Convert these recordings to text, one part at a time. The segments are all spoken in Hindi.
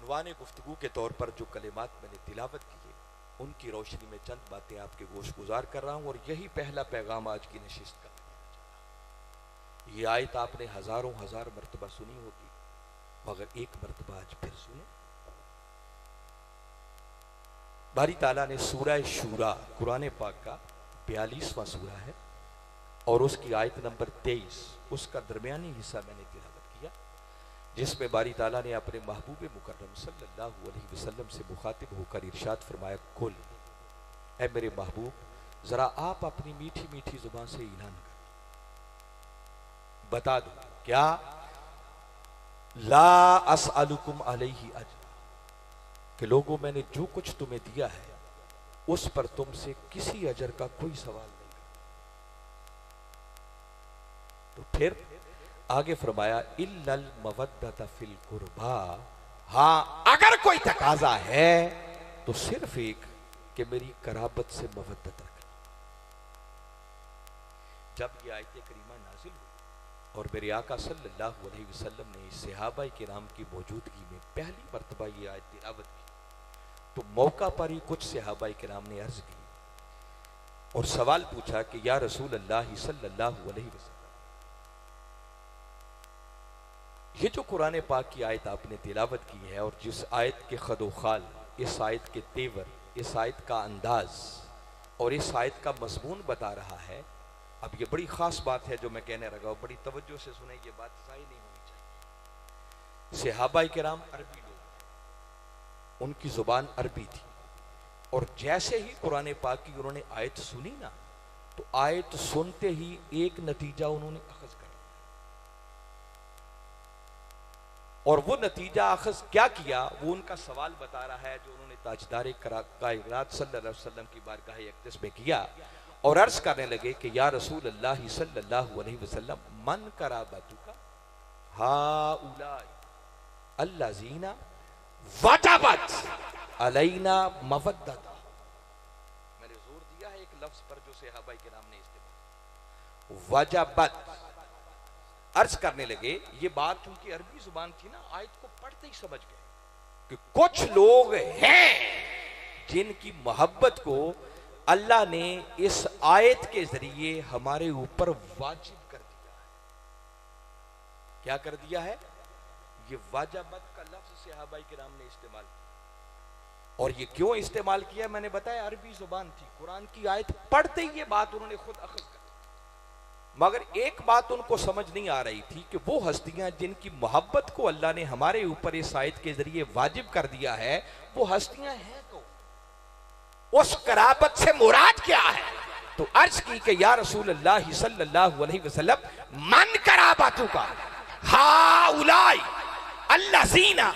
उन्वाने गुफ्तगू के तौर पर जो कलिमात मैंने तिलावत की है, उनकी रोशनी में चंद बातें आपके गोश गुजार कर रहा हूँ और यही पहला पैगाम आज की नशिस्त का। ये आयत आपने हजारों हजार मरतबा सुनी होगी, मगर एक मरतबा आज फिर सुने। बारी ताला ने सूरह शूरा, कुरान पाक का 42वां सूरा है और उसकी आयत नंबर 23, उसका दरमियानी हिस्सा मैंने तिलावत किया, जिसमें बारी ताला ने अपने महबूब मुकर्रम सल्लल्लाहु अलैहि वसल्लम से मुखातिब होकर इरशाद फरमाया, कुल, ऐ मेरे महबूब, जरा आप अपनी मीठी मीठी जुबान से ऐलान कर बता दो, क्या ला अस्अलुकुम अलैहि अजर, कि लोगों मैंने जो कुछ तुम्हें दिया है उस पर तुमसे किसी अजर का कोई सवाल नहीं कर। तो फिर आगे फरमाया, इल्लल मवद्दत फिल कुर्बा, हाँ अगर कोई तकाजा है तो सिर्फ एक कि मेरी कराबत से मवद्दत रखना। जब ये आयत करीमा नाजिल हुई और मेरे आका सल्लल्लाहु अलैहि वसल्लम ने सहाबा किराम की मौजूदगी में पहली मर्तबा ये आयत तिलावत की, तो मौका पर ही कुछ सहाबा किराम ने अर्ज की और सवाल पूछा कि या रसूल अल्लाह सल्लल्लाहु अलैहि वसल्लम, ये जो कुरान पाक की आयत आपने तिलावत की है और जिस आयत के खदोखाल, इस आयत के तेवर, इस आयत का अंदाज और इस आयत का मजमून बता रहा है, अब ये बड़ी खास बात है जो मैं कहने लगा हूं, बड़ी तवज्जो से सुने, ये बात सही नहीं होनी चाहिए। सहाबा किराम अरबी लोग, उनकी जुबान अरबी थी और जैसे ही कुरान पाक की उन्होंने आयत सुनी ना, तो आयत सुनते ही एक नतीजा उन्होंने अखज कर, और वो नतीजा अखज क्या किया वो उनका सवाल बता रहा है, जो उन्होंने ताजदार कायनात सल्लल्लाहु अलैहि वसल्लम की बारगाह अक़दस में किया और अर्ज करने लगे कि या रसूल अल्लाह सल्लल्लाहु अलैहि वसल्लम, मन कराबतुका हाउलाई अल्लज़ीना वजबत अलैना मवद्दता। मैंने जोर दिया है एक लफ्ज पर जो सहाबा किराम ने इस्तेमाल, वजबत। अर्ज करने लगे, ये बात चूंकि अरबी जुबान थी ना, आयत को पढ़ते ही समझ गए कि कुछ लोग हैं जिनकी मोहब्बत को अल्लाह ने इस आयत के जरिए हमारे ऊपर वाजिब कर दिया है। क्या कर दिया है? ये वाजबत का लफ्ज सहाबा किराम ने इस्तेमाल किया, और ये क्यों इस्तेमाल किया मैंने बताया, अरबी जुबान थी, कुरान की आयत पढ़ते ही ये बात उन्होंने खुद अखज़ कर, मगर एक बात उनको समझ नहीं आ रही थी कि वो हस्तियां जिनकी मोहब्बत को अल्लाह ने हमारे ऊपर इस आयत के जरिए वाजिब कर दिया है, वो हस्तियां हैं कौन, उस कराबत से मुराद क्या है? तो अर्ज की कि या रसूल अल्लाह सल्लल्लाहु अलैहि वसल्लम, मन कराबतुका हाउलाई अल्लज़ीना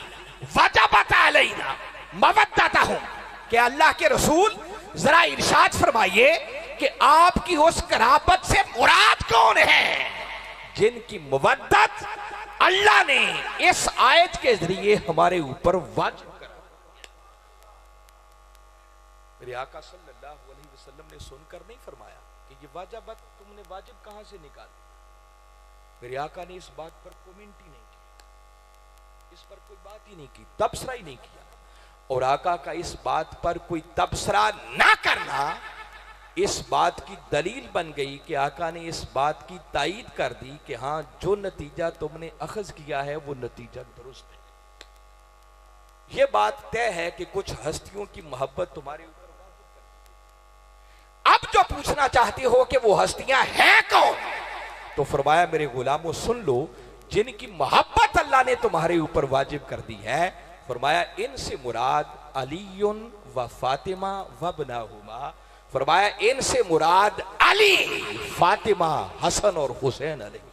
वजबत अलैना मवद्दतहुम, कि अल्लाह के रसूल जरा इरशाद फरमाइए कि आपकी उस कराबत से मुराद कौन है जिनकी मुवद्दत अल्लाह ने इस आयत के जरिए हमारे ऊपर वाजिब करा। मेरे आका सल्लल्लाहु अलैहि वसल्लम ने सुनकर नहीं फरमाया कि ये वाजबत तुमने वाजिब कहां से निकाली। मेरे आका ने इस बात पर कमेंट ही नहीं की, इस पर कोई बात ही नहीं की, तबसरा ही नहीं किया, और आका का इस बात पर कोई तबसरा ना करना इस बात की दलील बन गई कि आका ने इस बात की तायीद कर दी कि हाँ, जो नतीजा तुमने अखज किया है वो नतीजा दुरुस्त है। यह बात तय है कि कुछ हस्तियों की मोहब्बत तुम्हारे ऊपर वाजिब कर दी। अब जो पूछना चाहते हो कि वो हस्तियां हैं कौन, तो फरमाया मेरे गुलामों सुन लो, जिनकी मोहब्बत अल्लाह ने तुम्हारे ऊपर वाजिब कर दी है, फरमाया इनसे मुराद अलीयुन व फातिमा व बनाहुमा, फरमाया इनसे मुराद अली, फातिमा, हसन और हुसैन अलैहि।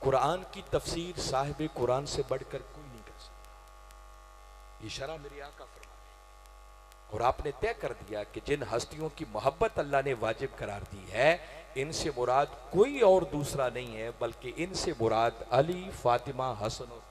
कुरान की तफसीर साहिब कुरान से बढ़कर कोई नहीं कर सकता। ये शरह मेरे आका फरमाए, और आपने तय कर दिया कि जिन हस्तियों की मोहब्बत अल्लाह ने वाजिब करार दी है, इनसे मुराद कोई और दूसरा नहीं है, बल्कि इनसे मुराद अली, फातिमा, हसन और